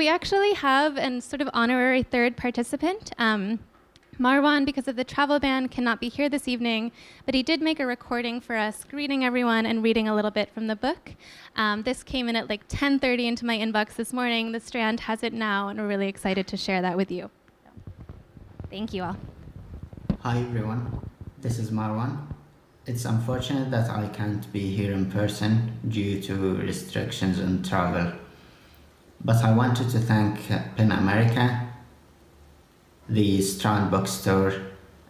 we actually have an sort of honorary third participant. Marwan, because of the travel ban, cannot be here this evening, but he did make a recording for us, greeting everyone and reading a little bit from the book. This came in at like 10:30 into my inbox this morning. The Strand has it now, and we're really excited to share that with you. Thank you all. Hi everyone, this is Marwan. It's unfortunate that I can't be here in person due to restrictions on travel, but I wanted to thank PEN America, the Strand bookstore,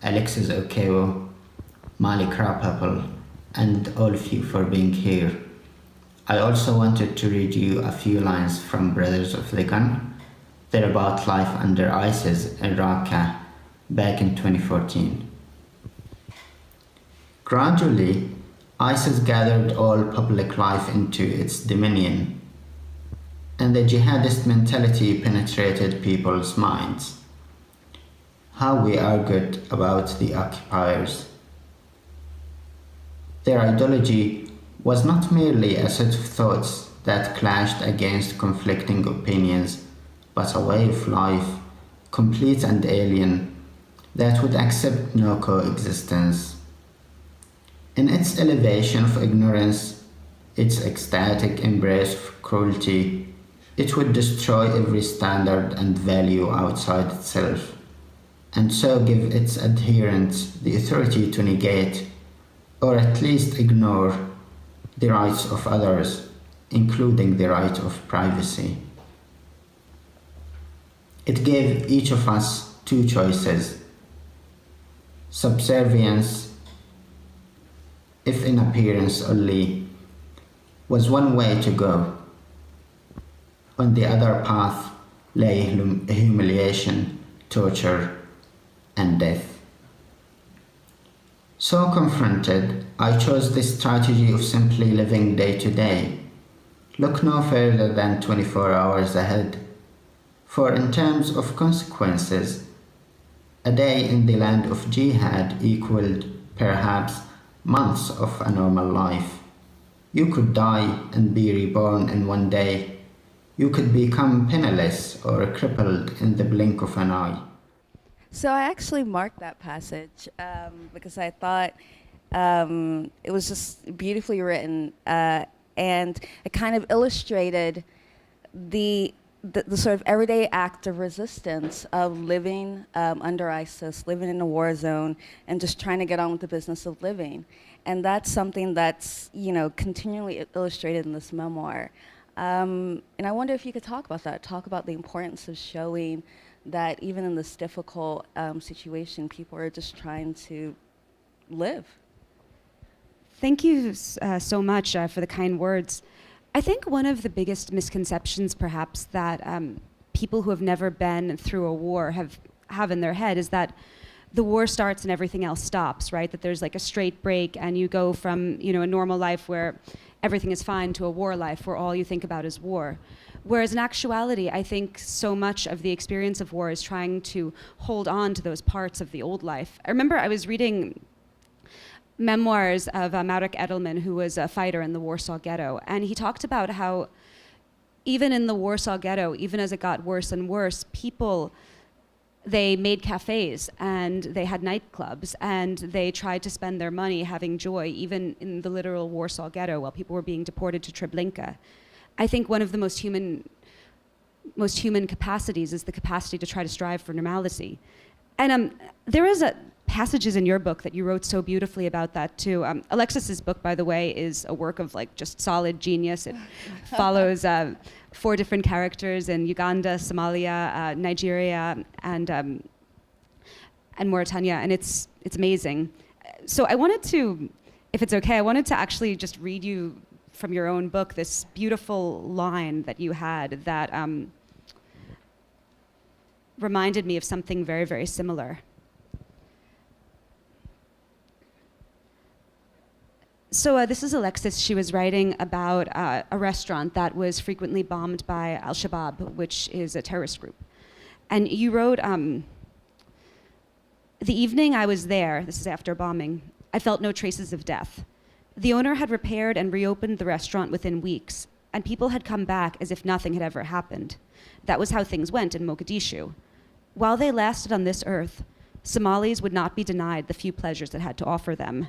Alexis Okeowo, Mali Crabapple, and all of you for being here. I also wanted to read you a few lines from Brothers of the Gun. They're about life under ISIS in Raqqa back in 2014. Gradually, ISIS gathered all public life into its dominion, and the jihadist mentality penetrated people's minds. How we argued about the occupiers. Their ideology was not merely a set of thoughts that clashed against conflicting opinions, but a way of life, complete and alien, that would accept no coexistence. In its elevation of ignorance, its ecstatic embrace of cruelty, it would destroy every standard and value outside itself, and so give its adherents the authority to negate, or at least ignore, the rights of others, including the right of privacy. It gave each of us two choices: subservience, if in appearance only, was one way to go. On the other path lay humiliation, torture, and death. So confronted, I chose this strategy of simply living day to day. Look no further than 24 hours ahead. For in terms of consequences, a day in the land of jihad equaled, perhaps, months of a normal life. You could die and be reborn in one day. You could become penniless or crippled in the blink of an eye. So I actually marked that passage because I thought it was just beautifully written, and it kind of illustrated the sort of everyday act of resistance of living under ISIS, living in a war zone, and just trying to get on with the business of living. And that's something that's, continually illustrated in this memoir. And I wonder if you could talk about that, talk about the importance of showing that even in this difficult situation, people are just trying to live. Thank you so much for the kind words. I think one of the biggest misconceptions, perhaps, that people who have never been through a war have in their head is that the war starts and everything else stops, right? That there's like a straight break and you go from, a normal life where everything is fine to a war life where all you think about is war. Whereas in actuality, I think so much of the experience of war is trying to hold on to those parts of the old life. I remember I was reading memoirs of Marek Edelman, who was a fighter in the Warsaw Ghetto, and he talked about how even in the Warsaw Ghetto, even as it got worse and worse, people, they made cafes and they had nightclubs and they tried to spend their money having joy, even in the literal Warsaw Ghetto while people were being deported to Treblinka. I think one of the most human capacities is the capacity to try to strive for normality. And there is passages in your book that you wrote so beautifully about that too. Alexis's book, by the way, is a work of just solid genius. It follows 4 different characters in Uganda, Somalia, Nigeria, and Mauritania, and it's amazing. So I wanted to, if it's okay, I wanted to actually just read you from your own book this beautiful line that you had that reminded me of something very, very similar. So this is Alexis. She was writing about a restaurant that was frequently bombed by Al-Shabaab, which is a terrorist group. And you wrote, the evening I was there, this is after bombing, I felt no traces of death. The owner had repaired and reopened the restaurant within weeks. and people had come back as if nothing had ever happened. That was how things went in Mogadishu. While they lasted on this earth, Somalis would not be denied the few pleasures it had to offer them.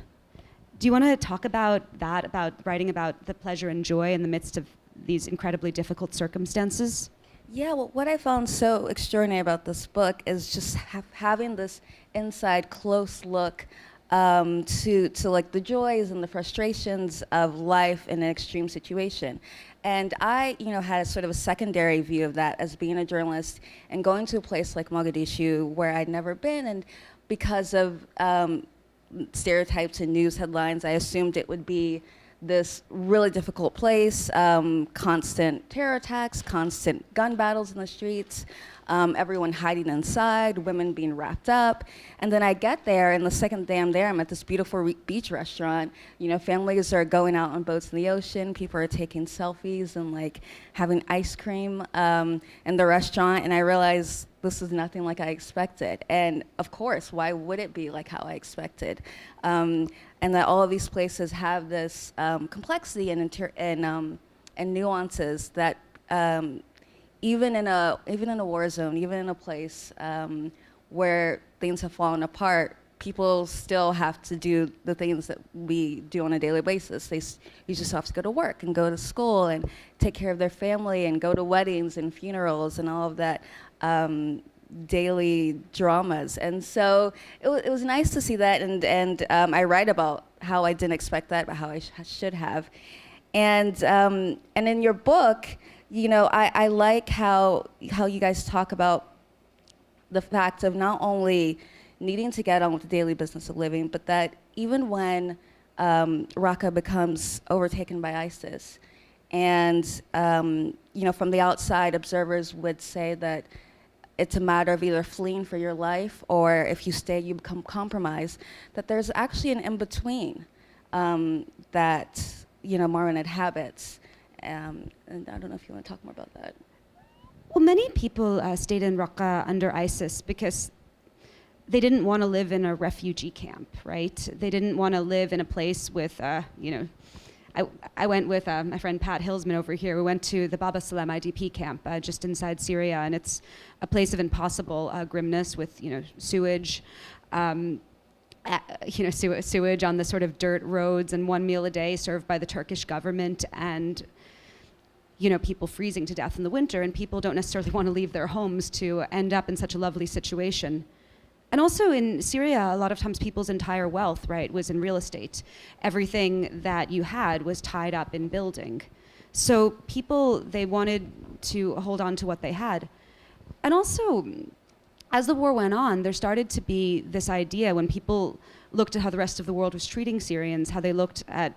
Do you want to talk about that, about writing about the pleasure and joy in the midst of these incredibly difficult circumstances? Yeah, well, what I found so extraordinary about this book is just having this inside close look to like the joys and the frustrations of life in an extreme situation. And I, had a sort of a secondary view of that as being a journalist and going to a place like Mogadishu where I'd never been, and because of stereotypes and news headlines, I assumed it would be this really difficult place, constant terror attacks, constant gun battles in the streets, everyone hiding inside, women being wrapped up. And then I get there, and the second day I'm there, I'm at this beautiful beach restaurant. Families are going out on boats in the ocean, people are taking selfies and like having ice cream in the restaurant, and I realize this is nothing like I expected. And of course, why would it be like how I expected? And that all of these places have this complexity and nuances that even in a war zone, even in a place where things have fallen apart, people still have to do the things that we do on a daily basis. You just have to go to work and go to school and take care of their family and go to weddings and funerals and all of that daily dramas. And so it was nice to see that, and I write about how I didn't expect that, but how I should have. And in your book, I like how you guys talk about the fact of not only needing to get on with the daily business of living, but that even when Raqqa becomes overtaken by ISIS, and from the outside, observers would say that it's a matter of either fleeing for your life, or if you stay, you become compromised, that there's actually an in-between that Marwan inhabits. And I don't know if you want to talk more about that. Well, many people stayed in Raqqa under ISIS because they didn't want to live in a refugee camp, right? They didn't want to live in a place with, I went with my friend Pat Hillsman over here. We went to the Baba Salem IDP camp just inside Syria, and it's a place of impossible grimness with, sewage, sewage on the sort of dirt roads, and 1 meal a day served by the Turkish government, and people freezing to death in the winter, and people don't necessarily want to leave their homes to end up in such a lovely situation. And also in Syria, a lot of times people's entire wealth, right, was in real estate. Everything that you had was tied up in building. So people, they wanted to hold on to what they had. And also, as the war went on, there started to be this idea when people looked at how the rest of the world was treating Syrians, how they looked at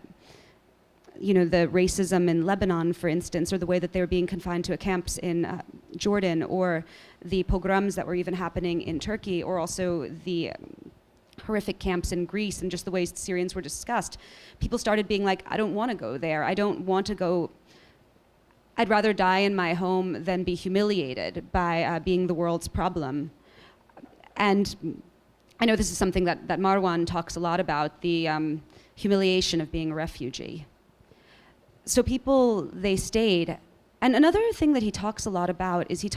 the racism in Lebanon, for instance, or the way that they were being confined to camps in Jordan, or the pogroms that were even happening in Turkey, or also the horrific camps in Greece, and just the ways Syrians were discussed. People started being like, I don't want to go there. I don't want to go. I'd rather die in my home than be humiliated by being the world's problem. And I know this is something that Marwan talks a lot about, the humiliation of being a refugee. So people, they stayed. And another thing that he talks a lot about is he's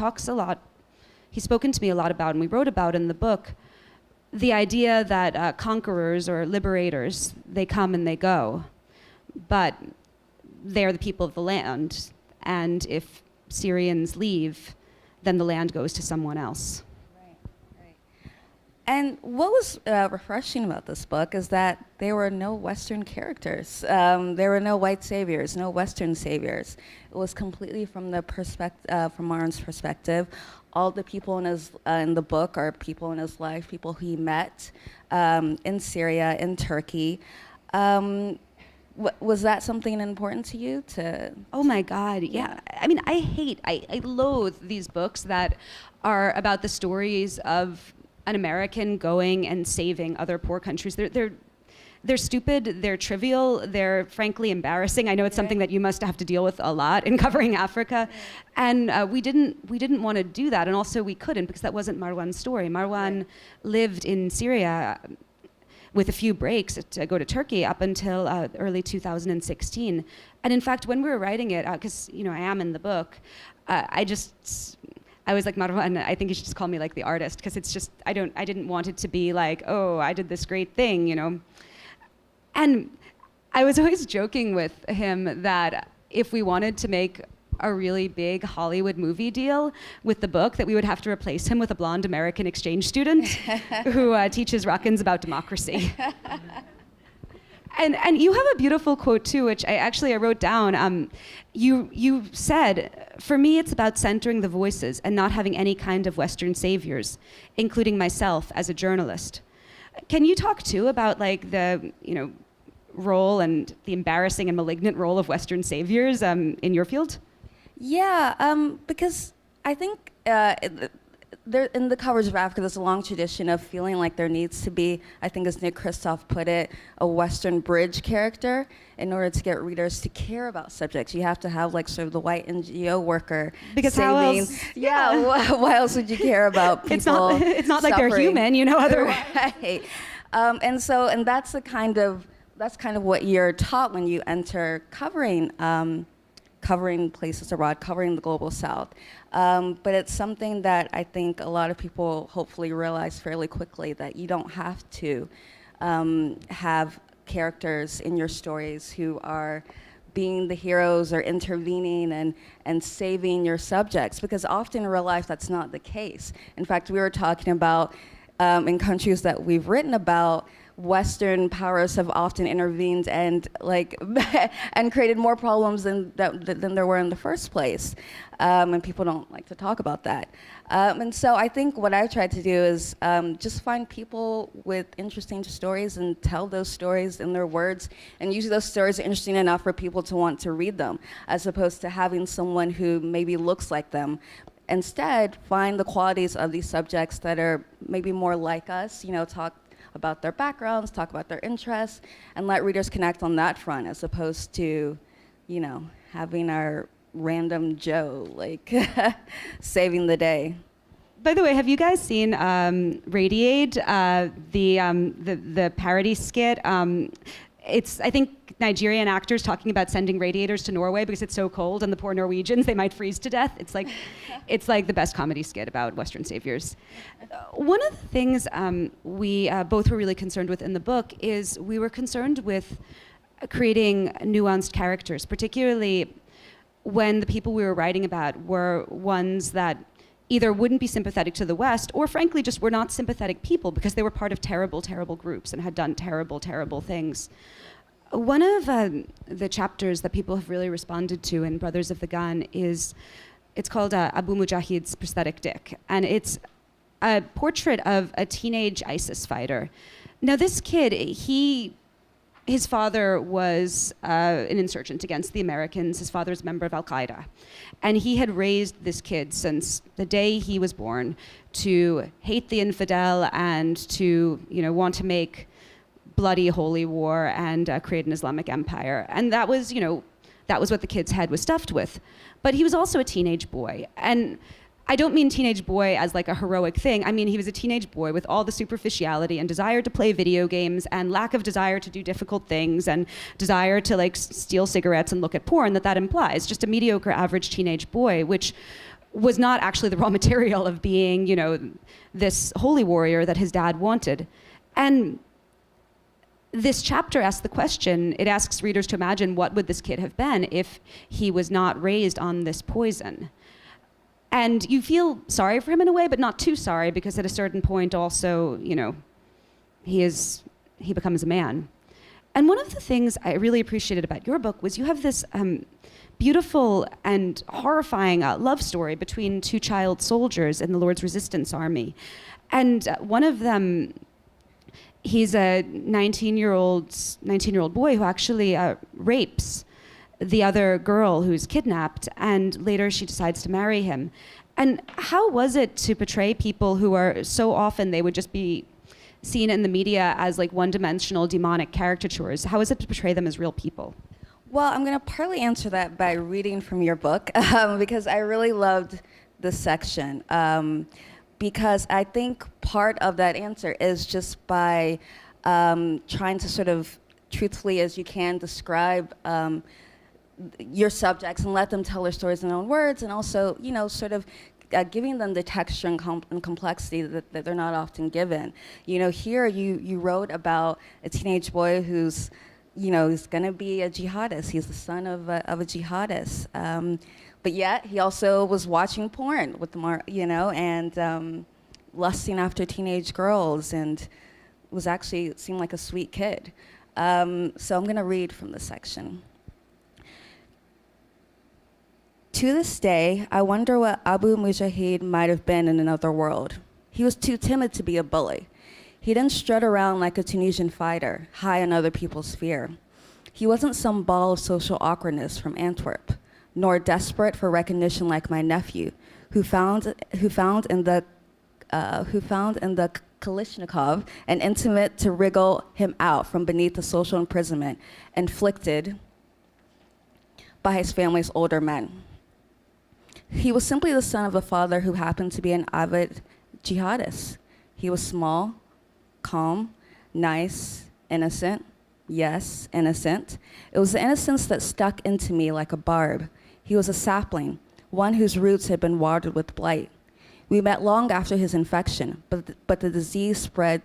spoken to me a lot about, and we wrote about in the book, the idea that conquerors or liberators, they come and they go, but they're the people of the land. And if Syrians leave, then the land goes to someone else. And what was refreshing about this book is that there were no Western characters. There were no white saviors, no Western saviors. It was completely from the from Marwan's perspective. All the people in the book are people in his life, people he met in Syria, in Turkey. Was that something important to you? Oh my God, yeah. I mean, I loathe these books that are about the stories of an American going and saving other poor countries. They're stupid, they're trivial, they're frankly embarrassing. I know it's something that you must have to deal with a lot in covering Africa. And we didn't want to do that, and also we couldn't, because that wasn't Marwan's story. Marwan lived in Syria with a few breaks to go to Turkey up until early 2016. And in fact, when we were writing it, because I am in the book, I was like, Marwan, I think you should just call me like the artist, because it's just I didn't want it to be like, oh, I did this great thing, And I was always joking with him that if we wanted to make a really big Hollywood movie deal with the book, that we would have to replace him with a blonde American exchange student who teaches Ruckins about democracy. And you have a beautiful quote too, which I wrote down. You said, "For me, it's about centering the voices and not having any kind of Western saviors, including myself as a journalist." Can you talk too about like the role and the embarrassing and malignant role of Western saviors in your field? Yeah, because I think there, in the coverage of Africa, there's a long tradition of feeling like there needs to be, I think as Nick Kristof put it, a Western bridge character in order to get readers to care about subjects. You have to have like sort of the white NGO worker because saving, how else? Yeah, why else would you care about people? It's not like they're human, otherwise. Right. And that's kind of what you're taught when you enter covering places abroad, covering the global South. But it's something that I think a lot of people hopefully realize fairly quickly, that you don't have to have characters in your stories who are being the heroes or intervening and saving your subjects, because often in real life that's not the case. In fact, we were talking about in countries that we've written about, Western powers have often intervened and and created more problems than there were in the first place, and people don't like to talk about that. And so I think what I've tried to do is just find people with interesting stories and tell those stories in their words, and usually those stories are interesting enough for people to want to read them, as opposed to having someone who maybe looks like them. Instead, find the qualities of these subjects that are maybe more like us, talk about their backgrounds, talk about their interests, and let readers connect on that front, as opposed to, having our random Joe, saving the day. By the way, have you guys seen Radiate, the parody skit? It's, I think, Nigerian actors talking about sending radiators to Norway because it's so cold, and the poor Norwegians, they might freeze to death. It's like the best comedy skit about Western saviors. One of the things we both were really concerned with in the book is we were concerned with creating nuanced characters, particularly when the people we were writing about were ones that either wouldn't be sympathetic to the West, or frankly just were not sympathetic people because they were part of terrible, terrible groups and had done terrible, terrible things. One of the chapters that people have really responded to in Brothers of the Gun it's called Abu Mujahid's Prosthetic Dick, and it's a portrait of a teenage ISIS fighter. Now this kid, his father was an insurgent against the Americans. His father's a member of Al-Qaeda. And he had raised this kid since the day he was born to hate the infidel and to, want to make bloody holy war and create an Islamic empire. And that was what the kid's head was stuffed with. But he was also a teenage boy. And I don't mean teenage boy as like a heroic thing. I mean, he was a teenage boy with all the superficiality and desire to play video games and lack of desire to do difficult things and desire to steal cigarettes and look at porn that implies. Just a mediocre average teenage boy, which was not actually the raw material of being, this holy warrior that his dad wanted. And this chapter asks the question, it asks readers to imagine what would this kid have been if he was not raised on this poison. And you feel sorry for him in a way, but not too sorry, because at a certain point also, he becomes a man. And one of the things I really appreciated about your book was you have this beautiful and horrifying love story between two child soldiers in the Lord's Resistance Army. And one of them, he's a 19-year-old boy who actually rapes the other girl who's kidnapped, and later she decides to marry him. And how was it to portray people who are so often they would just be seen in the media as one-dimensional demonic caricatures? How is it to portray them as real people? Well, I'm going to partly answer that by reading from your book, because I really loved this section. Because I think part of that answer is just by trying to sort of truthfully as you can describe your subjects and let them tell their stories in their own words, and also, sort of giving them the texture and complexity that they're not often given. Here you wrote about a teenage boy who's, he's gonna be a jihadist. He's the son of a jihadist. But yet he also was watching porn with and lusting after teenage girls, and seemed like a sweet kid. So I'm gonna read from this section. To this day, I wonder what Abu Mujahid might have been in another world. He was too timid to be a bully. He didn't strut around like a Tunisian fighter, high on other people's fear. He wasn't some ball of social awkwardness from Antwerp, nor desperate for recognition like my nephew, who found in the Kalishnikov an intimate to wriggle him out from beneath the social imprisonment inflicted by his family's older men. He was simply the son of a father who happened to be an avid jihadist. He was small, calm, nice, innocent. Yes, innocent. It was the innocence that stuck into me like a barb. He was a sapling, one whose roots had been watered with blight. We met long after his infection, but the disease spread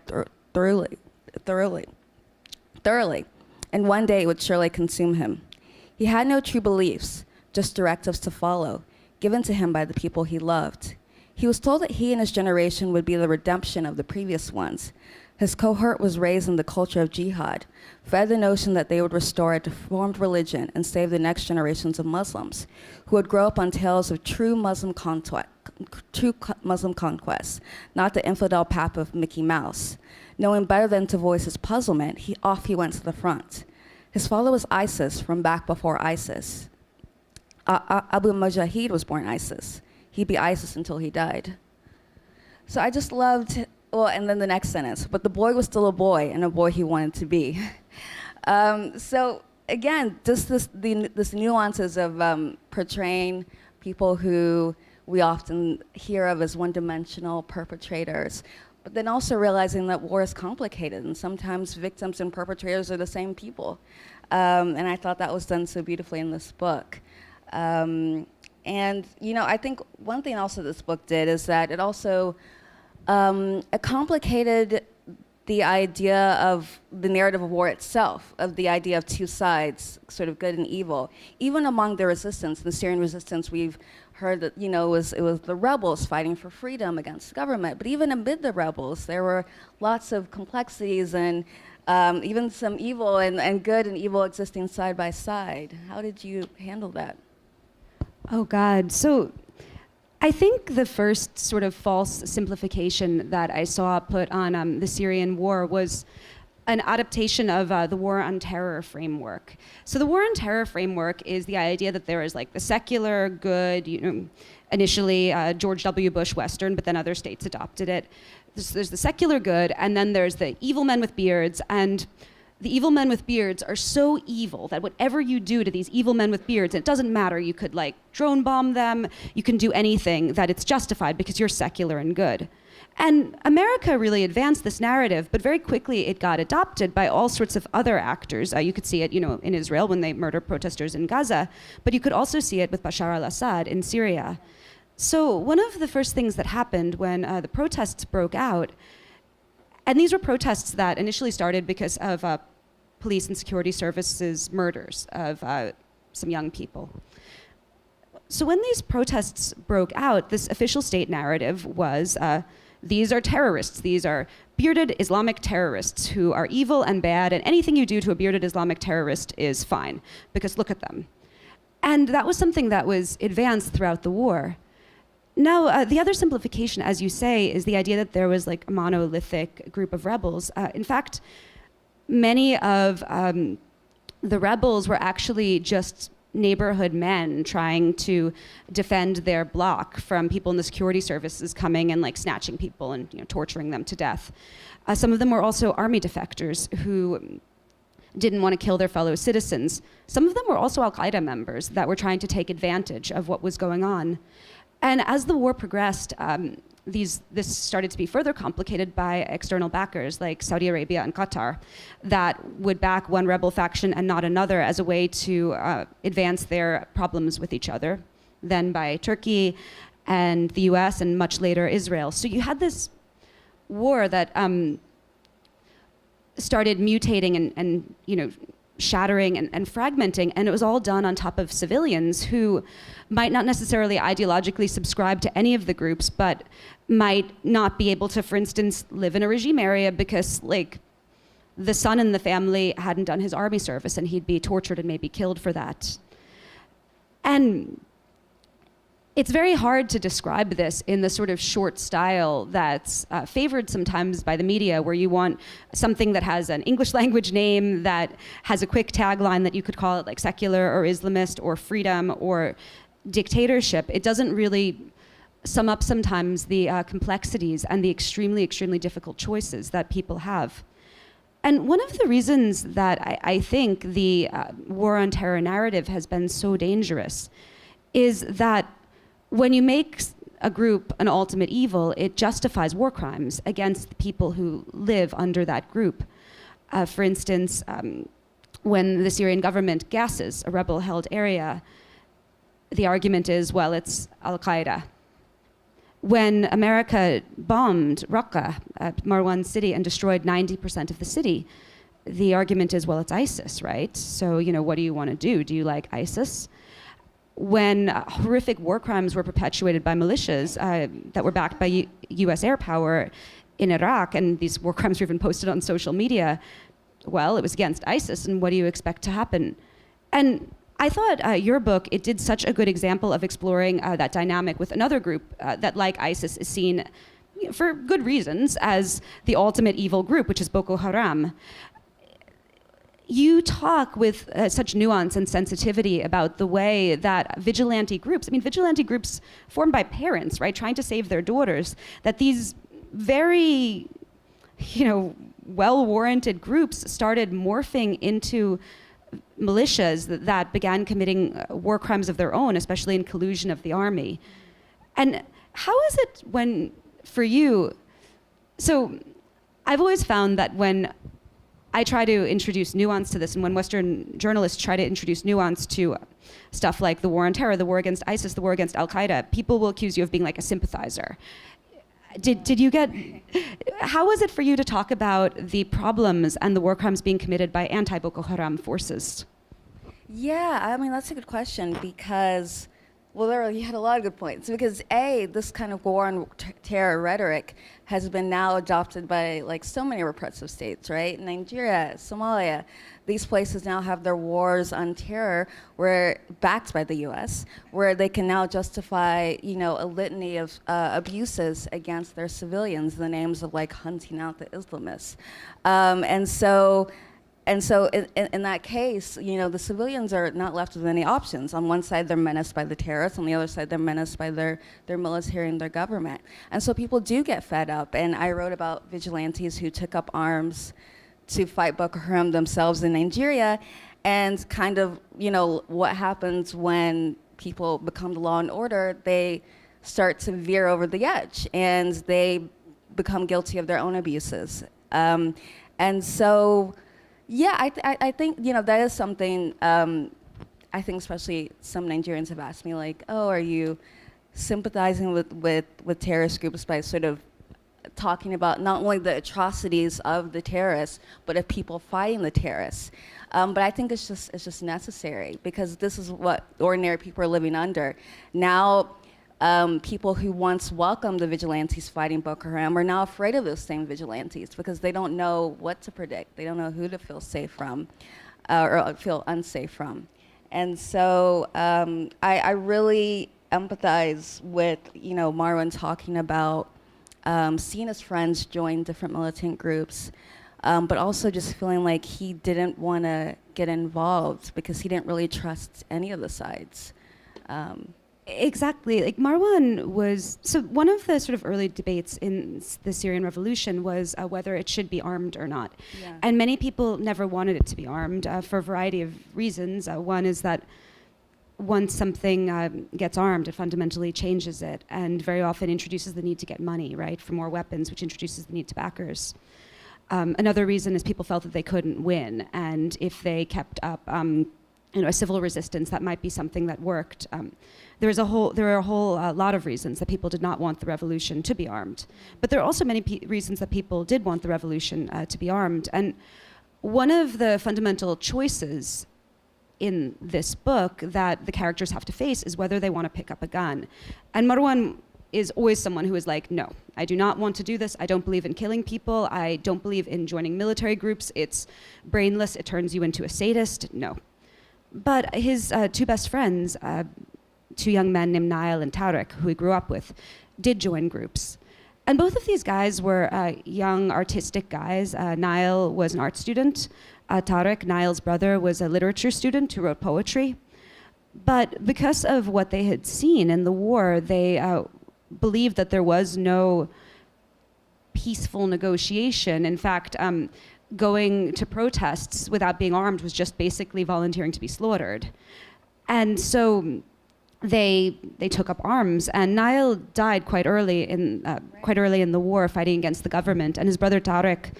thoroughly, and one day it would surely consume him. He had no true beliefs, just directives to follow, given to him by the people he loved. He was told that he and his generation would be the redemption of the previous ones. His cohort was raised in the culture of jihad, fed the notion that they would restore a deformed religion and save the next generations of Muslims, who would grow up on tales of true Muslim conquest, not the infidel pap of Mickey Mouse. Knowing better than to voice his puzzlement, he went to the front. His father was ISIS from back before ISIS. Abu Mujahid was born ISIS. He'd be ISIS until he died. So I just loved, and then the next sentence, but the boy was still a boy, and a boy he wanted to be. So again, just this nuances of portraying people who we often hear of as one-dimensional perpetrators, but then also realizing that war is complicated, and sometimes victims and perpetrators are the same people. And I thought that was done so beautifully in this book. And I think one thing also this book did is that it also it complicated the idea of the narrative of war itself, of the idea of two sides, sort of good and evil. Even among the resistance, the Syrian resistance, we've heard that it was the rebels fighting for freedom against the government. But even amid the rebels, there were lots of complexities and even some evil and good and evil existing side by side. How did you handle that? Oh, God. So I think the first sort of false simplification that I saw put on the Syrian War was an adaptation of the War on Terror framework. So the War on Terror framework is the idea that there is like the secular good, initially George W. Bush Western, but then other states adopted it. There's the secular good, and then there's the evil men with beards, and the evil men with beards are so evil that whatever you do to these evil men with beards, it doesn't matter. You could like drone bomb them, you can do anything, that it's justified because you're secular and good. And America really advanced this narrative, but very quickly it got adopted by all sorts of other actors. You could see it, in Israel when they murder protesters in Gaza, but you could also see it with Bashar al-Assad in Syria. So one of the first things that happened when the protests broke out, and these were protests that initially started because of police and security services murders of some young people. So when these protests broke out, this official state narrative was, these are terrorists. These are bearded Islamic terrorists who are evil and bad, and anything you do to a bearded Islamic terrorist is fine, because look at them. And that was something that was advanced throughout the war. Now, the other simplification, as you say, is the idea that there was like a monolithic group of rebels. In fact, many of the rebels were actually just neighborhood men trying to defend their block from people in the security services coming and like snatching people and torturing them to death. Some of them were also army defectors who didn't want to kill their fellow citizens. Some of them were also Al-Qaeda members that were trying to take advantage of what was going on. And as the war progressed, this started to be further complicated by external backers like Saudi Arabia and Qatar that would back one rebel faction and not another as a way to advance their problems with each other. Then by Turkey and the US and much later Israel. So you had this war that started mutating and shattering and fragmenting, and it was all done on top of civilians who might not necessarily ideologically subscribe to any of the groups, but might not be able to, for instance, live in a regime area because, like, the son in the family hadn't done his army service and he'd be tortured and maybe killed for that. And it's very hard to describe this in the sort of short style that's favored sometimes by the media, where you want something that has an English language name, that has a quick tagline that you could call it like secular or Islamist or freedom or dictatorship. It doesn't really sum up sometimes the complexities and the extremely, extremely difficult choices that people have. And one of the reasons that I think the war on terror narrative has been so dangerous is that when you make a group an ultimate evil, it justifies war crimes against the people who live under that group. For instance, when the Syrian government gasses a rebel-held area, the argument is, well, it's Al-Qaeda. When America bombed Raqqa, Marwan city, and destroyed 90% of the city, the argument is, well, it's ISIS, right? So, what do you want to do? Do you like ISIS? When horrific war crimes were perpetuated by militias that were backed by US air power in Iraq, and these war crimes were even posted on social media, well, it was against ISIS, and what do you expect to happen? And I thought your book, it did such a good example of exploring that dynamic with another group that, like ISIS, is seen, for good reasons, as the ultimate evil group, which is Boko Haram. You talk with such nuance and sensitivity about the way that vigilante groups formed by parents, right, trying to save their daughters, that these very, well-warranted groups started morphing into militias that began committing war crimes of their own, especially in collusion of the army. And how is it when, for you, so I've always found that when I try to introduce nuance to this, and when Western journalists try to introduce nuance to stuff like the war on terror, the war against ISIS, the war against Al-Qaeda, people will accuse you of being like a sympathizer. Did you get, how was it for you to talk about the problems and the war crimes being committed by anti-Boko Haram forces? Yeah, that's a good question because, you had a lot of good points. Because this kind of war on terror rhetoric has been now adopted by so many repressive states, right? Nigeria, Somalia, these places now have their wars on terror where backed by the US, where they can now justify, a litany of abuses against their civilians in the names of hunting out the Islamists. And so in that case, the civilians are not left with any options. On one side, they're menaced by the terrorists. On the other side, they're menaced by their military and their government. And so people do get fed up. And I wrote about vigilantes who took up arms to fight Boko Haram themselves in Nigeria, and kind of, what happens when people become the law and order. They start to veer over the edge, and they become guilty of their own abuses. And so... yeah, I think, that is something, I think especially some Nigerians have asked me, are you sympathizing with terrorist groups by sort of talking about not only the atrocities of the terrorists, but of people fighting the terrorists. But I think it's just necessary, because this is what ordinary people are living under. Now, people who once welcomed the vigilantes fighting Boko Haram are now afraid of those same vigilantes because they don't know what to predict. They don't know who to feel safe from or feel unsafe from. And so I really empathize with, Marwan talking about seeing his friends join different militant groups, but also just feeling like he didn't want to get involved because he didn't really trust any of the sides. Exactly. Marwan was, so one of the sort of early debates in the Syrian revolution was whether it should be armed or not. Yeah. And many people never wanted it to be armed for a variety of reasons. One is that once something gets armed, it fundamentally changes it, and very often introduces the need to get money, right, for more weapons, which introduces the need to backers. Another reason is people felt that they couldn't win, and if they kept up a civil resistance, that might be something that worked. There are a whole lot of reasons that people did not want the revolution to be armed. But there are also many reasons that people did want the revolution to be armed. And one of the fundamental choices in this book that the characters have to face is whether they want to pick up a gun. And Marwan is always someone who is like, no, I do not want to do this. I don't believe in killing people. I don't believe in joining military groups. It's brainless. It turns you into a sadist. No. But his two best friends, two young men named Niall and Tarek, who he grew up with, did join groups. And both of these guys were young, artistic guys. Niall was an art student. Tarek, Niall's brother, was a literature student who wrote poetry. But because of what they had seen in the war, they believed that there was no peaceful negotiation. In fact, going to protests without being armed was just basically volunteering to be slaughtered. And so they took up arms, and Niall died quite early in the war, fighting against the government. And his brother Tarek,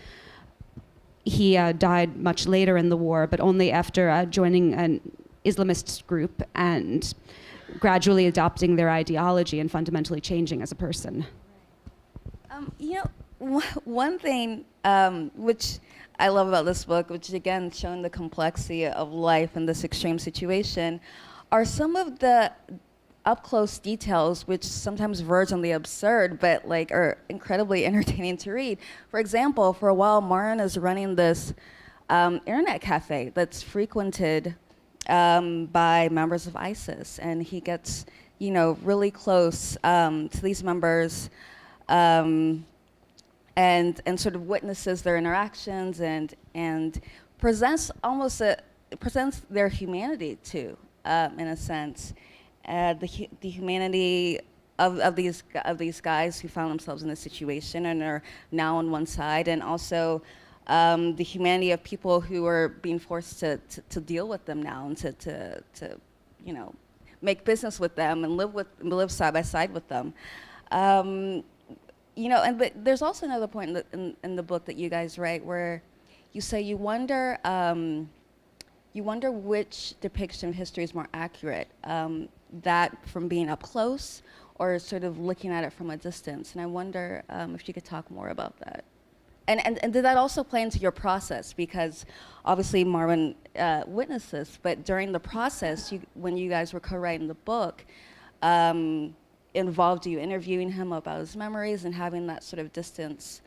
he died much later in the war, but only after joining an Islamist group and gradually adopting their ideology and fundamentally changing as a person. One thing which I love about this book, which is again showing the complexity of life in this extreme situation, are some of the up-close details which sometimes verge on the absurd, but are incredibly entertaining to read. For example, for a while, Marwan is running this internet cafe that's frequented by members of ISIS, and he gets, really close to these members. And sort of witnesses their interactions and presents their humanity too, in a sense, the humanity of these guys who found themselves in this situation and are now on one side, and also the humanity of people who are being forced to deal with them now and to make business with them and live side by side with them. But there's also another point in the book that you guys write where you say you wonder which depiction of history is more accurate, that from being up close or sort of looking at it from a distance. And I wonder if you could talk more about that. And did that also play into your process? Because obviously Marwan witnessed this, but during the process, when you guys were co-writing the book, involved you interviewing him about his memories and having that sort of distance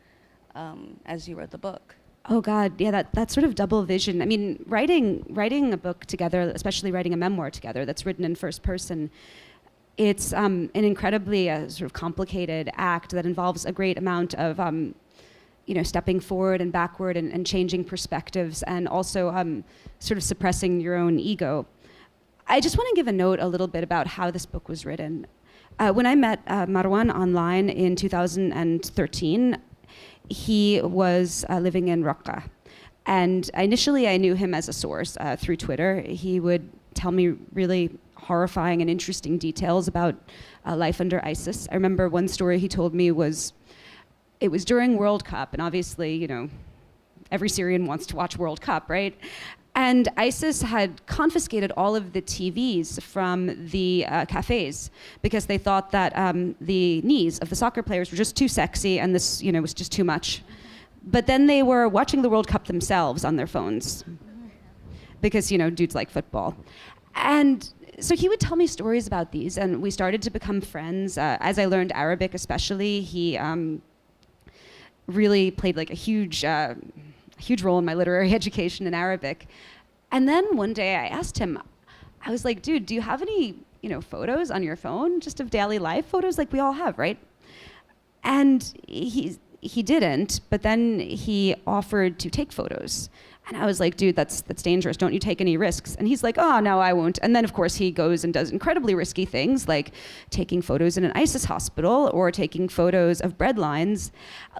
as you wrote the book? Oh God, yeah, that sort of double vision. I mean, writing a book together, especially writing a memoir together that's written in first person, it's an incredibly sort of complicated act that involves a great amount of stepping forward and backward and changing perspectives, and also sort of suppressing your own ego. I just want to give a note a little bit about how this book was written. When I met Marwan online in 2013, he was living in Raqqa. And initially I knew him as a source through Twitter. He would tell me really horrifying and interesting details about life under ISIS. I remember one story he told me it was during World Cup, and obviously, every Syrian wants to watch World Cup, right? And ISIS had confiscated all of the TVs from the cafes because they thought that the knees of the soccer players were just too sexy, and this, was just too much. But then they were watching the World Cup themselves on their phones because, dudes like football. And so he would tell me stories about these, and we started to become friends. As I learned Arabic especially, he really played a huge role in my literary education in Arabic. And then one day I asked him, I was like, dude, do you have any, photos on your phone, just of daily life photos like we all have, right? And he didn't, but then he offered to take photos. And I was like, dude, that's dangerous. Don't you take any risks? And he's like, oh, no, I won't. And then, of course, he goes and does incredibly risky things, like taking photos in an ISIS hospital or taking photos of bread lines,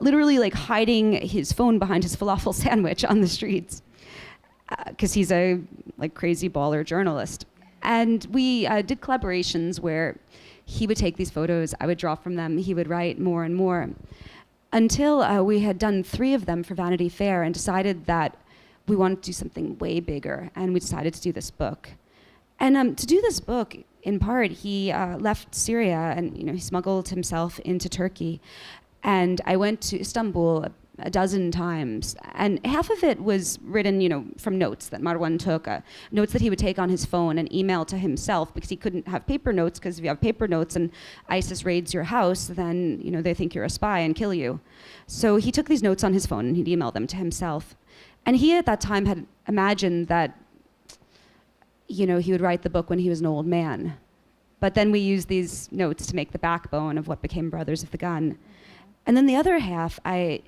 literally hiding his phone behind his falafel sandwich on the streets, because he's a crazy baller journalist. And we did collaborations where he would take these photos, I would draw from them, he would write more and more, until we had done 3 of them for Vanity Fair and decided that we wanted to do something way bigger, and we decided to do this book. And to do this book, in part, he left Syria and he smuggled himself into Turkey. And I went to Istanbul a dozen times, and half of it was written, from notes that Marwan took, notes that he would take on his phone and email to himself, because he couldn't have paper notes, because if you have paper notes and ISIS raids your house, then they think you're a spy and kill you. So he took these notes on his phone and he'd email them to himself. And he at that time had imagined that he would write the book when he was an old man. But then we used these notes to make the backbone of what became Brothers of the Gun. And then the other half, I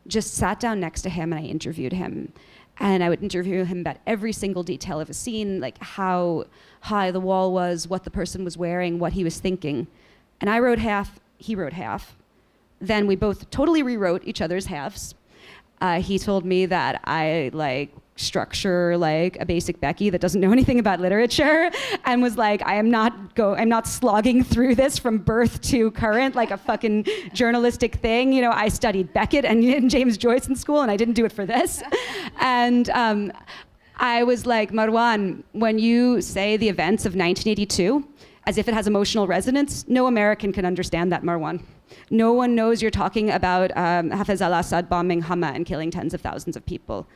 just sat down next to him and I interviewed him. And I would interview him about every single detail of a scene, like how high the wall was, what the person was wearing, what he was thinking. And I wrote half, he wrote half. Then we both totally rewrote each other's halves. He told me that I structure like a basic Becky that doesn't know anything about literature, and was like, I'm not slogging through this from birth to current like a fucking journalistic thing. I studied Beckett and James Joyce in school, and I didn't do it for this. And I was like, Marwan, when you say the events of 1982 as if it has emotional resonance, no American can understand that, Marwan. No one knows you're talking about Hafez al-Assad bombing Hama and killing tens of thousands of people.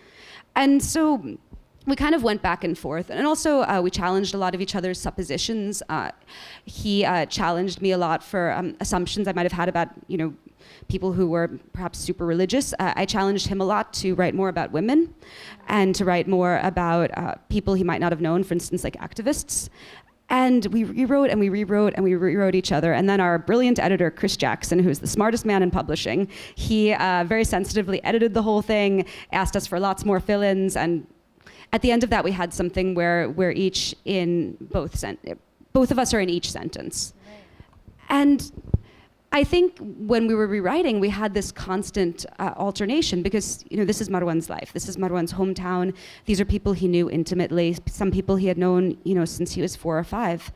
And so we kind of went back and forth. And also we challenged a lot of each other's suppositions. He challenged me a lot for assumptions I might have had about, people who were perhaps super religious. I challenged him a lot to write more about women and to write more about people he might not have known, for instance, like activists. And we rewrote and we rewrote and we rewrote each other. And then our brilliant editor, Chris Jackson, who's the smartest man in publishing, he very sensitively edited the whole thing, asked us for lots more fill-ins. And at the end of that, we had something where we're each in both of us are in each sentence. Right. And I think when we were rewriting, we had this constant alternation, because this is Marwan's life. This is Marwan's hometown. These are people he knew intimately. Some people he had known, since he was 4 or 5.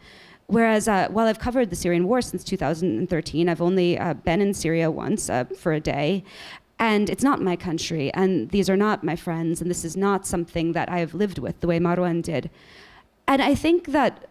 Whereas while I've covered the Syrian War since 2013, I've only been in Syria once for a day. And it's not my country, and these are not my friends, and this is not something that I have lived with the way Marwan did. And I think that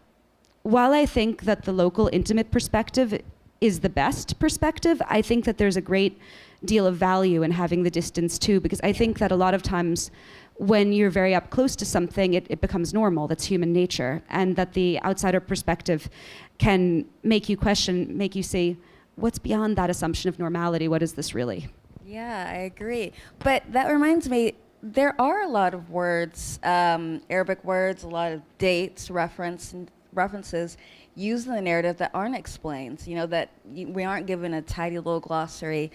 while I think that the local intimate perspective is the best perspective, I think that there's a great deal of value in having the distance too, because I think that a lot of times when you're very up close to something, it becomes normal. That's human nature. And that the outsider perspective can make you question, make you say, what's beyond that assumption of normality? What is this really? Yeah, I agree. But that reminds me, there are a lot of words, Arabic words, a lot of dates, references used in the narrative that aren't explained, that we aren't given a tidy little glossary,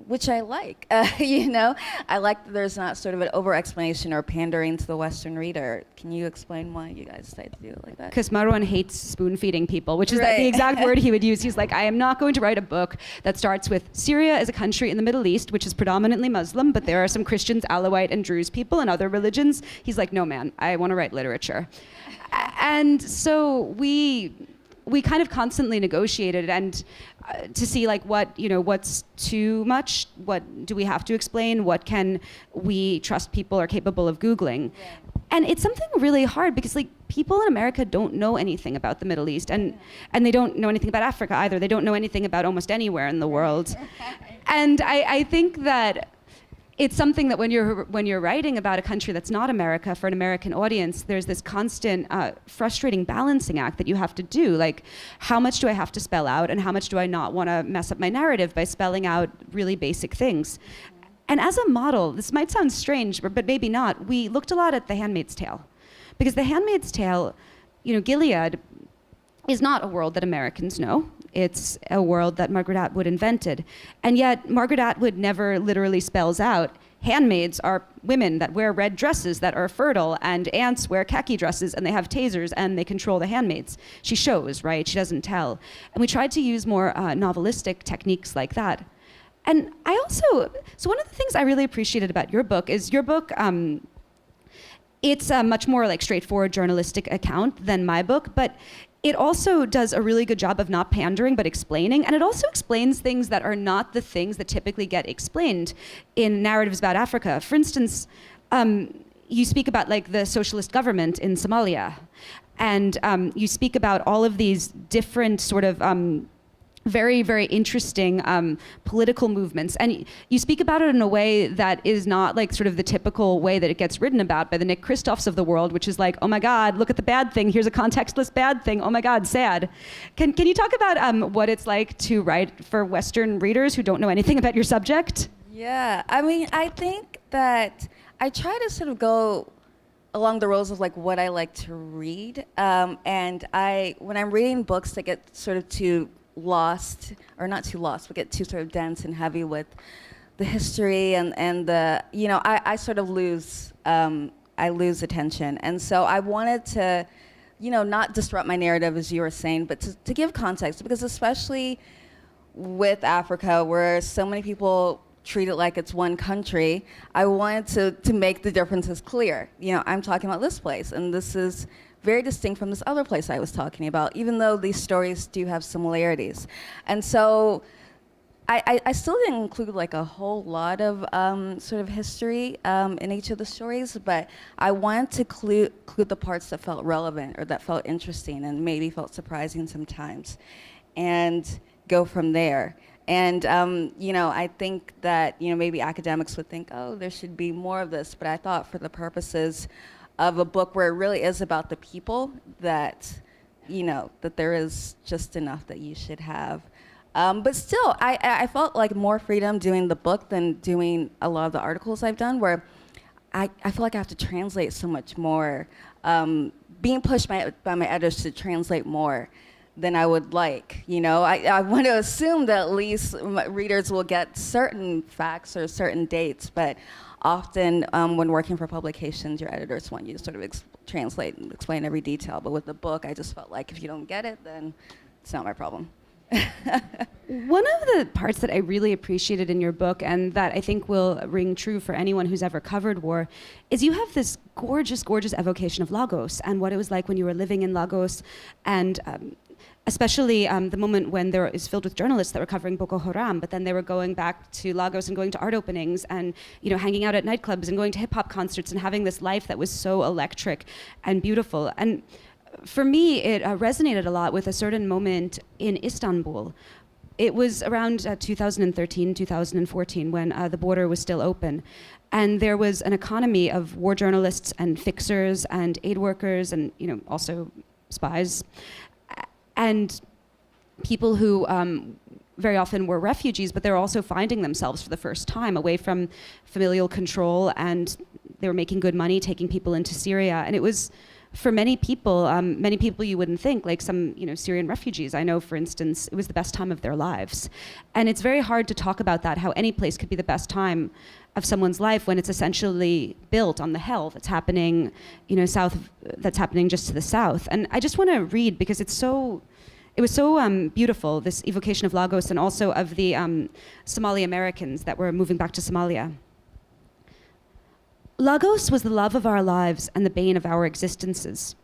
which I like. I like that there's not sort of an over-explanation or pandering to the Western reader. Can you explain why you guys decided to do it like that? Because Marwan hates spoon-feeding people, which is Right. the exact word he would use. He's like, I am not going to write a book that starts with Syria is a country in the Middle East, which is predominantly Muslim, but there are some Christians, Alawite, and Druze people and other religions. He's like, no, man, I want to write literature. And so we kind of constantly negotiated and to see what's too much, what do we have to explain, what can we trust people are capable of Googling. Yeah. And it's something really hard because people in America don't know anything about the Middle East, and they don't know anything about Africa either. They don't know anything about almost anywhere in the world. And I think that it's something that when you're writing about a country that's not America for an American audience, there's this constant frustrating balancing act that you have to do. Like, how much do I have to spell out, and how much do I not want to mess up my narrative by spelling out really basic things? And as a model, this might sound strange, but maybe not, we looked a lot at The Handmaid's Tale. Because The Handmaid's Tale, Gilead is not a world that Americans know. It's a world that Margaret Atwood invented. And yet, Margaret Atwood never literally spells out, handmaids are women that wear red dresses that are fertile, and aunts wear khaki dresses, and they have tasers, and they control the handmaids. She shows, right? She doesn't tell. And we tried to use more novelistic techniques like that. And so one of the things I really appreciated about your book is your book It's a much more like straightforward journalistic account than my book, but it also does a really good job of not pandering, but explaining. And it also explains things that are not the things that typically get explained in narratives about Africa. For instance, you speak about like the socialist government in Somalia. And you speak about all of these different sort of very, very interesting political movements. And you speak about it in a way that is not like sort of the typical way that it gets written about by the Nick Kristofs of the world, which is like, oh my God, look at the bad thing. Here's a contextless bad thing. Oh my God, sad. Can you talk about what it's like to write for Western readers who don't know anything about your subject? Yeah, I mean, I think that I try to sort of go along the roads of like what I like to read. And when I'm reading books that get sort of too lost, or not too lost, but get too sort of dense and heavy with the history and the, you know, I sort of lose attention. And so I wanted to, you know, not disrupt my narrative as you were saying, but to give context, because especially with Africa, where so many people treat it like it's one country, I wanted to make the differences clear. You know, I'm talking about this place, and this is very distinct from this other place I was talking about, even though these stories do have similarities. And so I still didn't include like a whole lot of sort of history in each of the stories, but I wanted to include the parts that felt relevant or that felt interesting and maybe felt surprising sometimes, and go from there. And you know, I think that, you know, maybe academics would think, oh, there should be more of this, but I thought for the purposes of a book where it really is about the people, that, you know, that there is just enough that you should have. But still, I felt like more freedom doing the book than doing a lot of the articles I've done, where I feel like I have to translate so much more, being pushed by my editors to translate more than I would like. You know, I want to assume that at least readers will get certain facts or certain dates, but often when working for publications, your editors want you to sort of translate and explain every detail. But with the book, I just felt like if you don't get it, then it's not my problem. One of the parts that I really appreciated in your book, and that I think will ring true for anyone who's ever covered war, is you have this gorgeous, gorgeous evocation of Lagos and what it was like when you were living in Lagos, and especially the moment when there is filled with journalists that were covering Boko Haram, but then they were going back to Lagos and going to art openings and, you know, hanging out at nightclubs and going to hip hop concerts and having this life that was so electric and beautiful. And for me, it resonated a lot with a certain moment in Istanbul. It was around 2013, 2014, when the border was still open. And there was an economy of war journalists and fixers and aid workers and, you know, also spies. And people who very often were refugees, but they were also finding themselves for the first time away from familial control, and they were making good money, taking people into Syria. And it was, for many people you wouldn't think, like some, you know, Syrian refugees I know, for instance, it was the best time of their lives. And it's very hard to talk about that, how any place could be the best time of someone's life when it's essentially built on the hell that's happening, you know, that's happening just to the south. And I just want to read, because it was so beautiful, this evocation of Lagos and also of the Somali Americans that were moving back to Somalia. Lagos was the love of our lives and the bane of our existences.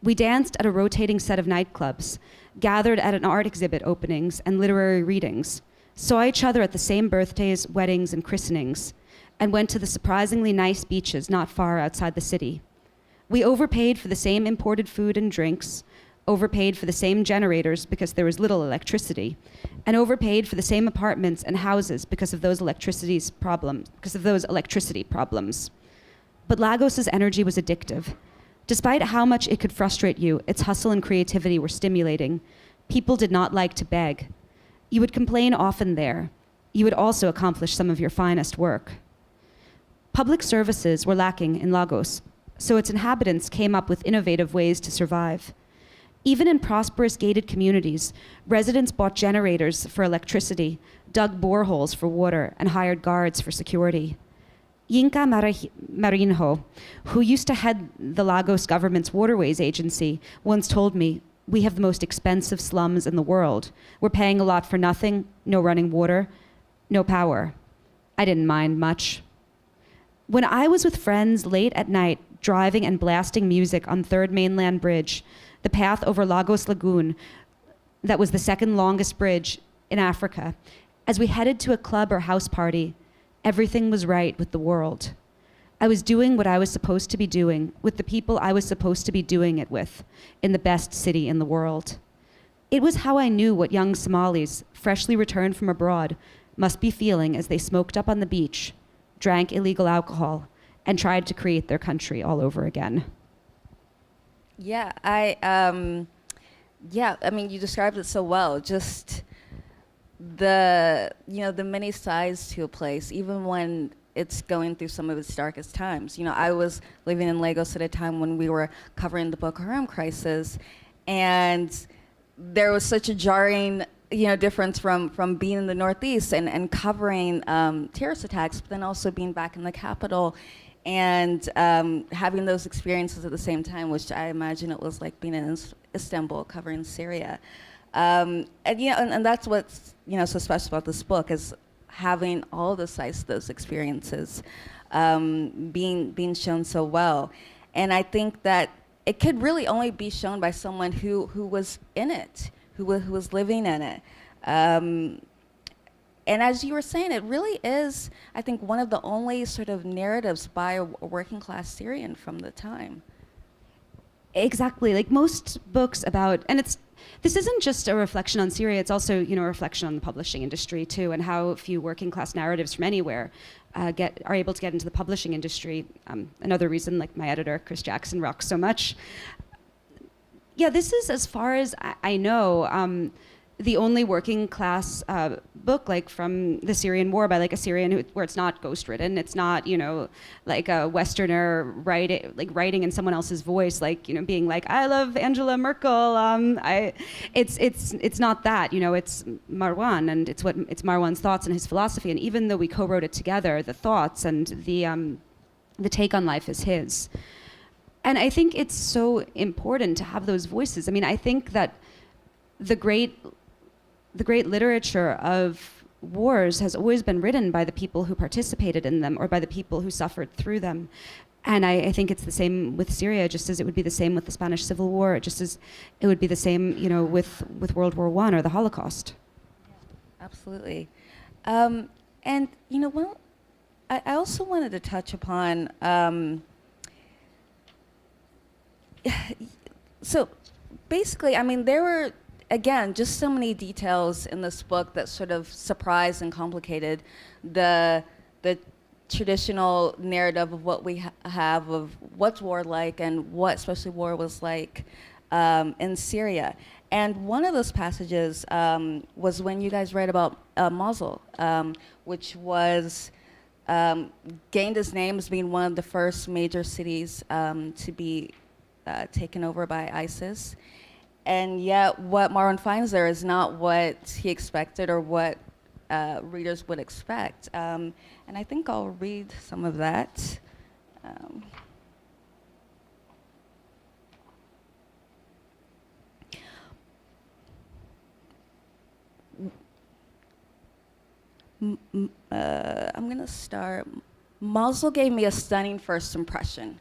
We danced at a rotating set of nightclubs, gathered at an art exhibit openings and literary readings, saw each other at the same birthdays, weddings, and christenings, and went to the surprisingly nice beaches not far outside the city. We overpaid for the same imported food and drinks, overpaid for the same generators because there was little electricity, and overpaid for the same apartments and houses because of those electricity problems. But Lagos's energy was addictive. Despite how much it could frustrate you, its hustle and creativity were stimulating. People did not like to beg. You would complain often there. You would also accomplish some of your finest work. Public services were lacking in Lagos, so its inhabitants came up with innovative ways to survive. Even in prosperous gated communities, residents bought generators for electricity, dug boreholes for water, and hired guards for security. Yinka Marinho, who used to head the Lagos government's waterways agency, once told me, "We have the most expensive slums in the world. We're paying a lot for nothing, no running water, no power." I didn't mind much. When I was with friends late at night, driving and blasting music on 3rd Mainland Bridge, the path over Lagos Lagoon, that was the second longest bridge in Africa. As we headed to a club or house party, everything was right with the world. I was doing what I was supposed to be doing with the people I was supposed to be doing it with in the best city in the world. It was how I knew what young Somalis, freshly returned from abroad, must be feeling as they smoked up on the beach, drank illegal alcohol, and tried to create their country all over again. Yeah, I mean, you described it so well. Just the many sides to a place, even when it's going through some of its darkest times. I was living in Lagos at a time when we were covering the Boko Haram crisis, and there was such a jarring difference from being in the Northeast and covering terrorist attacks, but then also being back in the capital and having those experiences at the same time, which I imagine it was like being in Istanbul covering Syria. And that's what's so special about this book, is having all the sides of those experiences being shown so well. And I think that it could really only be shown by someone who was in it, who was living in it. And as you were saying, it really is, I think, one of the only sort of narratives by a working class Syrian from the time. Exactly, like most books about, and this isn't just a reflection on Syria, it's also, a reflection on the publishing industry too, and how few working class narratives from anywhere are able to get into the publishing industry. Another reason, like my editor, Chris Jackson, rocks so much. Yeah, this is, as far as I know, the only working class book, like, from the Syrian War by like a Syrian where it's not ghostwritten, it's not like a Westerner writing in someone else's voice, like being like, I love Angela Merkel. It's not that. It's Marwan, and it's Marwan's thoughts and his philosophy. And even though we co-wrote it together, the thoughts and the take on life is his. And I think it's so important to have those voices. I mean, I think that the great literature of wars has always been written by the people who participated in them, or by the people who suffered through them. And I think it's the same with Syria, just as it would be the same with the Spanish Civil War, just as it would be the same, with World War I or the Holocaust. Absolutely. And, I also wanted to touch upon, so basically, I mean, there were, again, just so many details in this book that sort of surprised and complicated the traditional narrative of what we have of what's war like and what especially war was like in Syria. And one of those passages was when you guys write about Mosul, which was gained its name as being one of the first major cities to be taken over by ISIS. And yet what Marwan finds there is not what he expected or what readers would expect. And I think I'll read some of that. I'm gonna start. Mosul gave me a stunning first impression.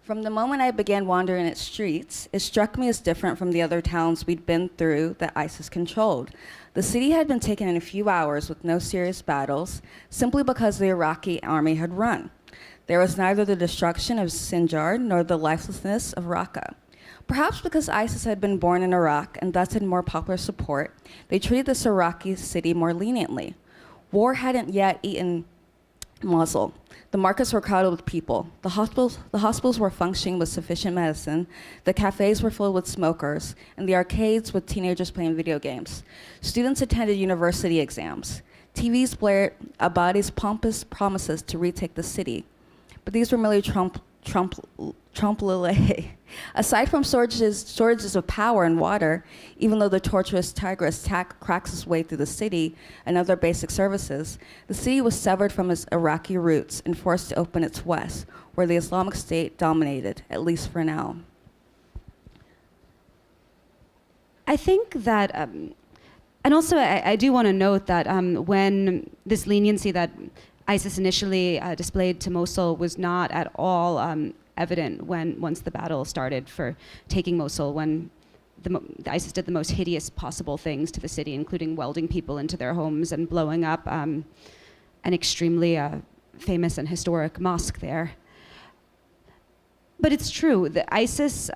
From the moment I began wandering its streets, it struck me as different from the other towns we'd been through that ISIS controlled. The city had been taken in a few hours with no serious battles, simply because the Iraqi army had run. There was neither the destruction of Sinjar nor the lifelessness of Raqqa. Perhaps because ISIS had been born in Iraq and thus had more popular support, they treated this Iraqi city more leniently. War hadn't yet eaten Mosul. The markets were crowded with people. The hospitals were functioning with sufficient medicine. The cafes were filled with smokers, and the arcades with teenagers playing video games. Students attended university exams. TVs blared Abadi's pompous promises to retake the city. But these were merely trompe-l'oeil. Aside from shortages of power and water, even though the tortuous Tigris cracks its way through the city and other basic services, the city was severed from its Iraqi roots and forced to open its west, where the Islamic State dominated, at least for now. I think that, and also I do want to note that when this leniency that ISIS initially displayed to Mosul was not at all evident once the battle started for taking Mosul, when the ISIS did the most hideous possible things to the city, including welding people into their homes and blowing up an extremely famous and historic mosque there. But it's true that ISIS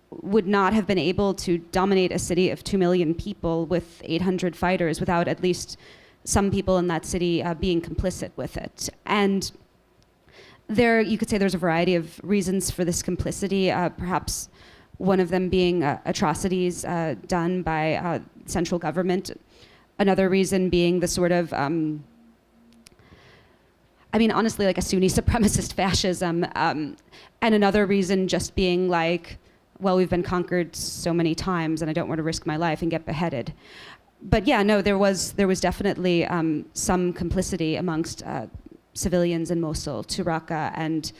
would not have been able to dominate a city of 2 million people with 800 fighters without at least some people in that city being complicit with it. And you could say there's a variety of reasons for this complicity, perhaps one of them being atrocities done by central government. Another reason being the sort of, honestly, like a Sunni supremacist fascism. And another reason just being like, well, we've been conquered so many times and I don't want to risk my life and get beheaded. But yeah, no, there was definitely some complicity amongst civilians in Mosul to Raqqa, and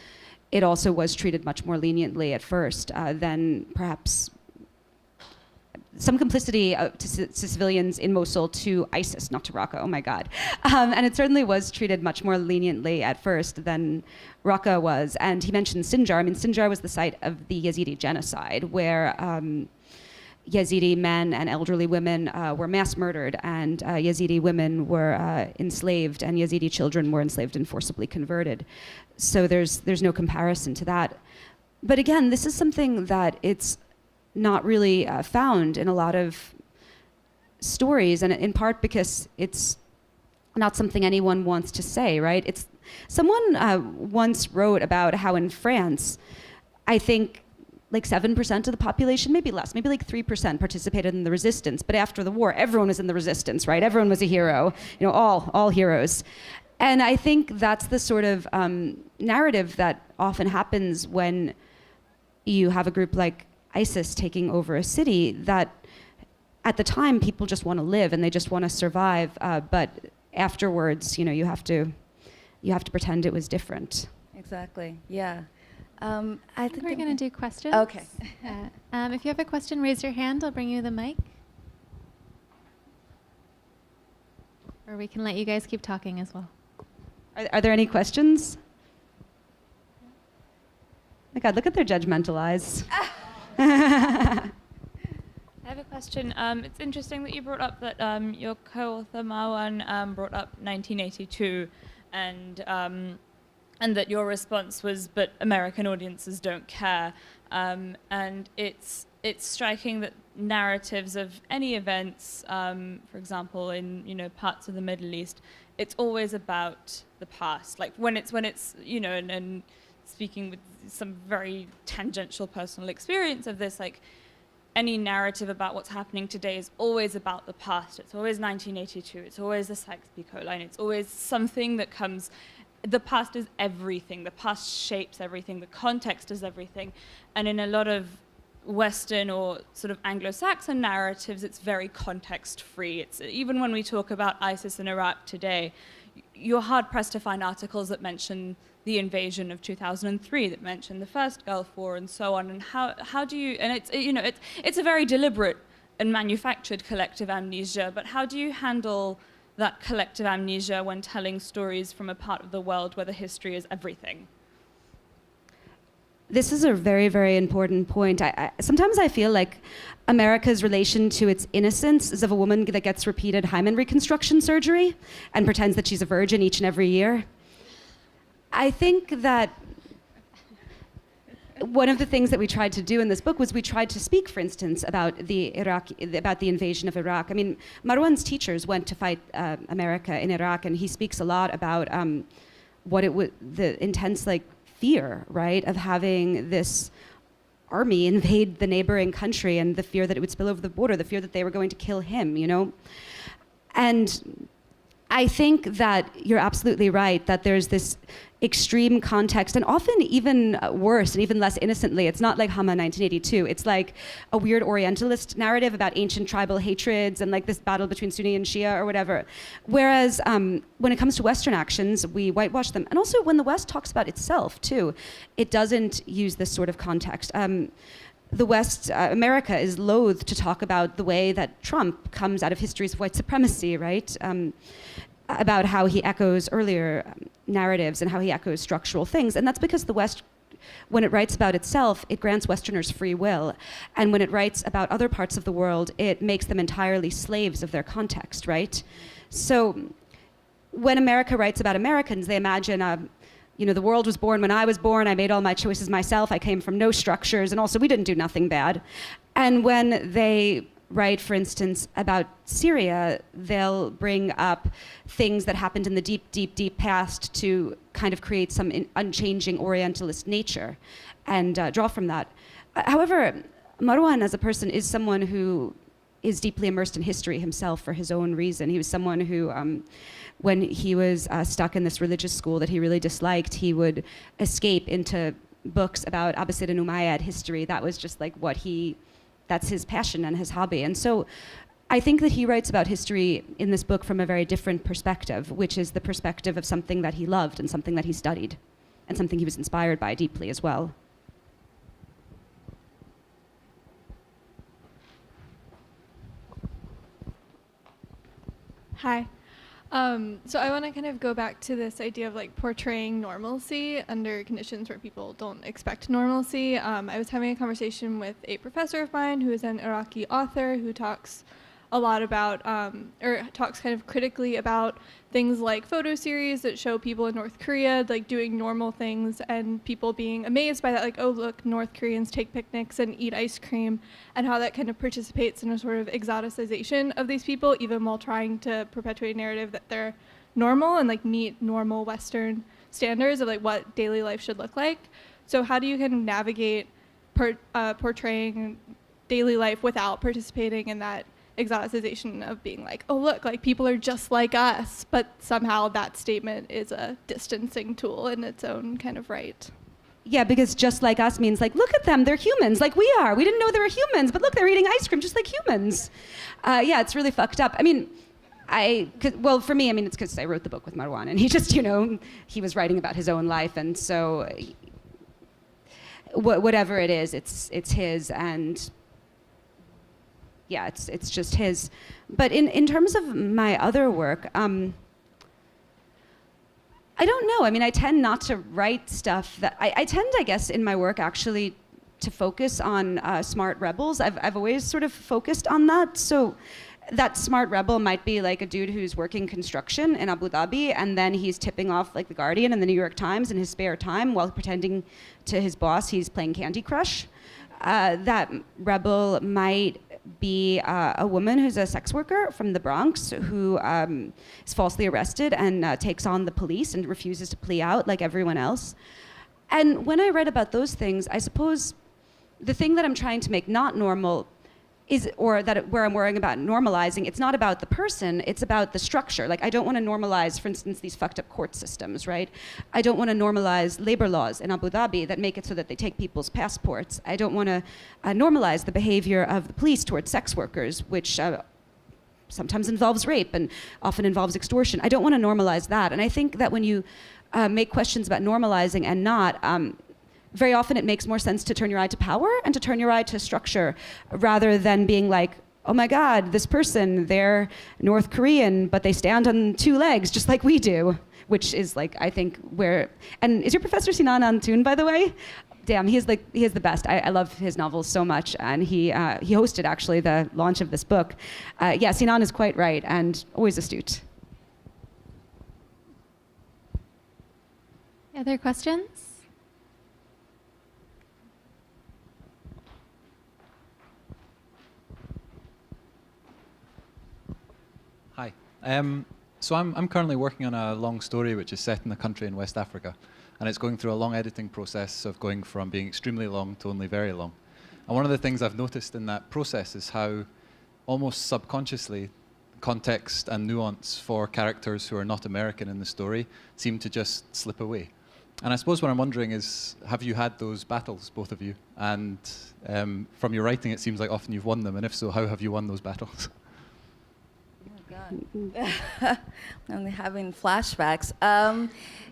it also was treated much more leniently at first than perhaps some complicity to civilians in Mosul to ISIS, not to Raqqa, oh my God. And it certainly was treated much more leniently at first than Raqqa was. And he mentioned Sinjar. Sinjar was the site of the Yazidi genocide, where Yazidi men and elderly women were mass murdered, and Yazidi women were enslaved, and Yazidi children were enslaved and forcibly converted. So there's no comparison to that. But again, this is something that it's not really found in a lot of stories, and in part because it's not something anyone wants to say, right? Someone once wrote about how in France, I think like 7% of the population, maybe less, maybe like 3% participated in the resistance. But after the war, everyone was in the resistance, right? Everyone was a hero, all heroes. And I think that's the sort of narrative that often happens when you have a group like ISIS taking over a city, that at the time people just want to live and they just want to survive. But afterwards, you have to pretend it was different. Exactly. Yeah. I think we're going to do questions. Okay. If you have a question, raise your hand. I'll bring you the mic. Or we can let you guys keep talking as well. Are there any questions? Oh my God, look at their judgmental eyes. I have a question. It's interesting that you brought up that your co-author Marwan brought up 1982 and that your response was, but American audiences don't care. And it's striking that narratives of any events, for example, in parts of the Middle East, it's always about the past. Like when it's and speaking with some very tangential personal experience of this, like any narrative about what's happening today is always about the past. It's always 1982. It's always the Sykes-Picot line. It's always something that comes. The past is everything. The past shapes everything. The context is everything. And in a lot of Western or sort of Anglo-Saxon narratives, it's very context-free. It's even when we talk about ISIS in Iraq today, you're hard-pressed to find articles that mention the invasion of 2003, that mention the first Gulf War, and so on. And how do you? And it's a very deliberate and manufactured collective amnesia. But how do you handle that collective amnesia when telling stories from a part of the world where the history is everything? This is a very, very important point. Sometimes I feel like America's relation to its innocence is of a woman that gets repeated hymen reconstruction surgery and pretends that she's a virgin each and every year. I think that one of the things that we tried to do in this book was we tried to speak, for instance, about the invasion of Iraq. I mean, Marwan's teachers went to fight America in Iraq, and he speaks a lot about the intense fear, right, of having this army invade the neighboring country, and the fear that it would spill over the border, the fear that they were going to kill him, And I think that you're absolutely right, that there's this extreme context, and often even worse and even less innocently. It's not like Hama 1982. It's like a weird Orientalist narrative about ancient tribal hatreds and like this battle between Sunni and Shia or whatever. Whereas when it comes to Western actions, we whitewash them. And also when the West talks about itself too, it doesn't use this sort of context. The West, America, is loath to talk about the way that Trump comes out of histories of white supremacy, right? About how he echoes earlier narratives and how he echoes structural things. And that's because the West when it writes about itself, it grants Westerners free will. And when it writes about other parts of the world, it makes them entirely slaves of their context, right? So when America writes about Americans, they imagine, the world was born when I was born, I made all my choices myself, I came from no structures, and also we didn't do nothing bad. And when they write, for instance, about Syria, they'll bring up things that happened in the deep, deep, deep past to kind of create some unchanging Orientalist nature and draw from that. However, Marwan as a person is someone who is deeply immersed in history himself for his own reason. He was someone who, when he was stuck in this religious school that he really disliked, he would escape into books about Abbasid and Umayyad history. That was just like that's his passion and his hobby. And so I think that he writes about history in this book from a very different perspective, which is the perspective of something that he loved and something that he studied and something he was inspired by deeply as well. Hi. So I want to kind of go back to this idea of like portraying normalcy under conditions where people don't expect normalcy. I was having a conversation with a professor of mine who is an Iraqi author who talks a lot about, or talks kind of critically about things like photo series that show people in North Korea like doing normal things and people being amazed by that, like, oh, look, North Koreans take picnics and eat ice cream, and how that kind of participates in a sort of exoticization of these people, even while trying to perpetuate a narrative that they're normal and like meet normal Western standards of like what daily life should look like. So how do you kind of navigate portraying daily life without participating in that exoticization of being like, oh, look, like people are just like us, but somehow that statement is a distancing tool in its own kind of right? Yeah, because just like us means like, look at them, they're humans like we are. We didn't know they were humans, but look, they're eating ice cream just like humans. Yeah, it's really fucked up. I mean, for me, it's because I wrote the book with Marwan, and he just, he was writing about his own life, and so whatever it is, it's his, and yeah, it's just his. But in terms of my other work, I don't know. I tend not to write stuff that I tend, I guess, in my work actually to focus on smart rebels. I've always sort of focused on that. So that smart rebel might be like a dude who's working construction in Abu Dhabi, and then he's tipping off like the Guardian and the New York Times in his spare time while pretending to his boss he's playing Candy Crush. That rebel might be a woman who's a sex worker from the Bronx who is falsely arrested and takes on the police and refuses to plea out like everyone else. And when I read about those things, I suppose the thing that I'm trying to make not normal is, or that where I'm worrying about normalizing, it's not about the person, it's about the structure. Like, I don't want to normalize, for instance, these fucked up court systems, right? I don't want to normalize labor laws in Abu Dhabi that make it so that they take people's passports. I don't want to normalize the behavior of the police towards sex workers, which sometimes involves rape and often involves extortion. I don't want to normalize that. And I think that when you make questions about normalizing and not, very often it makes more sense to turn your eye to power and to turn your eye to structure rather than being like, oh my God, this person, they're North Korean, but they stand on two legs just like we do, which is like, I think where, and is your Professor Sinan on tune, by the way? Damn, he is the best. I love his novels so much, and he hosted actually the launch of this book. Yeah, Sinan is quite right and always astute. Other questions? Hi. So I'm currently working on a long story which is set in a country in West Africa, and it's going through a long editing process of going from being extremely long to only very long. And one of the things I've noticed in that process is how almost subconsciously context and nuance for characters who are not American in the story seem to just slip away. And I suppose what I'm wondering is, have you had those battles, both of you? And from your writing, it seems like often you've won them, and if so, how have you won those battles? I'm having flashbacks.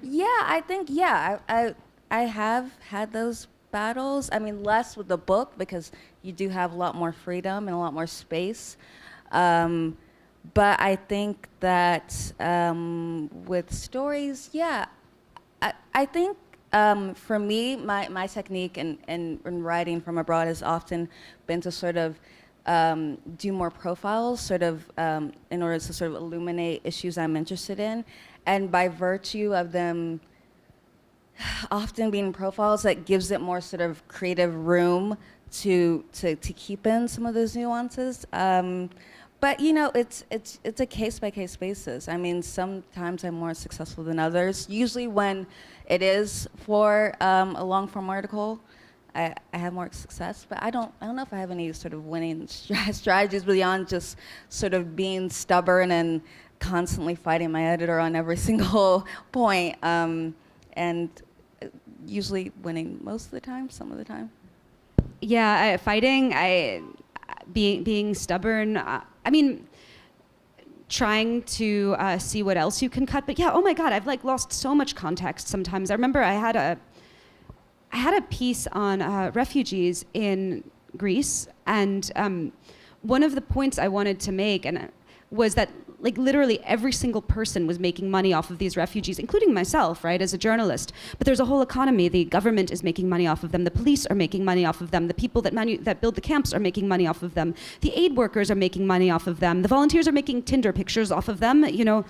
Yeah, I think, I have had those battles. Less with the book because you do have a lot more freedom and a lot more space. But I think that with stories, I think For me, my technique in writing from abroad has often been to sort of do more profiles, sort of in order to sort of illuminate issues I'm interested in. And by virtue of them often being profiles, that gives it more sort of creative room to keep in some of those nuances. But you know, it's a case-by-case basis. I mean, sometimes I'm more successful than others. Usually when it is for a long-form article, I have more success. But I don't know if I have any sort of winning strategies beyond just sort of being stubborn and constantly fighting my editor on every single point, and usually winning most of the time, some of the time. Yeah, being stubborn. I mean, trying to see what else you can cut. But yeah, oh my God, I've like lost so much context sometimes. I remember I had a piece on refugees in Greece, and one of the points I wanted to make was that like literally every single person was making money off of these refugees, including myself, right, as a journalist. But there's a whole economy. The government is making money off of them. The police are making money off of them. The people that build the camps are making money off of them. The aid workers are making money off of them. The volunteers are making Tinder pictures off of them. You know,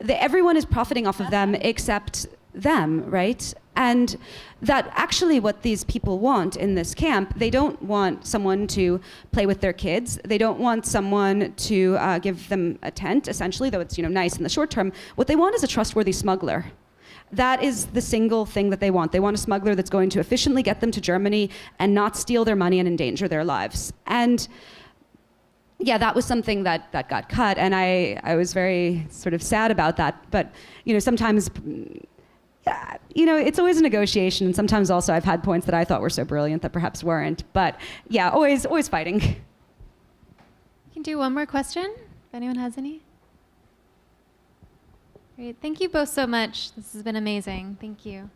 everyone is profiting off of them except them, right? And that actually what these people want in this camp, they don't want someone to play with their kids. They don't want someone to give them a tent, essentially, though it's, you know, nice in the short term. What they want is a trustworthy smuggler. That is the single thing that they want. They want a smuggler that's going to efficiently get them to Germany and not steal their money and endanger their lives. And yeah, that was something that got cut, and I was very sort of sad about that. But, you know, sometimes, you know, it's always a negotiation, and sometimes also I've had points that I thought were so brilliant that perhaps weren't. But yeah, always fighting. We can do one more question, if anyone has any. Great. Thank you both so much. This has been amazing. Thank you.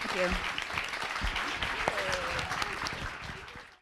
Thank you.